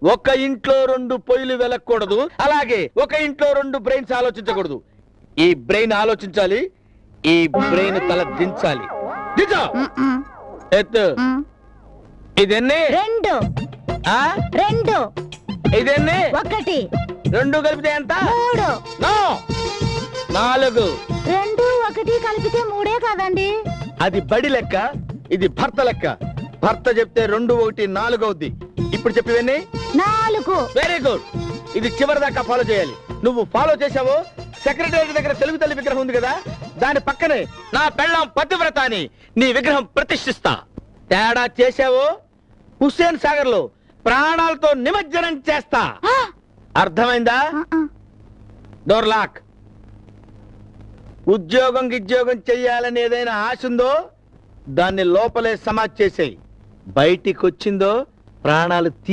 ఒక ఇంట్లో 2 పొయ్యిలు వెలకూడదు, అలాగే ఒక ఇంట్లో 2 బ్రెయిన్స్ ఆలోచించకూడదు. ఈ బ్రెయిన్ ఆలోచించాలి, ఈ బ్రెయిన్ తల దించాలి. దించో ఎత్తు. ఇదెన్ని? 2 2 ఇదెన్ని? 1 2 కలిపితే ఎంత? 3 నో 4. 2 1 కలిపితే 3 కాదండి. అది బడి లెక్క, ఇది భర్త లెక్క. భర్త చెప్తే 2 1 4 అవుద్ది. ఇప్పుడు చెప్పివన్నీ 4. Very good. ఇది చివరి దాకా ఫాలో చేయాలి. నువ్వు ఫాలో చేసావు. సెక్రటరీ దగ్గర తెలుగు తల్లి విగ్రహం ఉంది కదా, దాని పక్కనే నా పెళ్ళాం పతివ్రత అని నీ విగ్రహం ప్రతిష్ఠిస్తా. తేడా చేసావు, హుస్సేన్ సాగర్ లో ప్రాణాలతో నిమజ్జనం చేస్తా. అర్థమైందా? Door lock. ఉద్యోగం చెయ్యాలని ఏదైనా ఆశ ఉందో దాన్ని లోపలే సమాజ్ చేసేయి. బయటికి వచ్చిందో ప్రాణాలు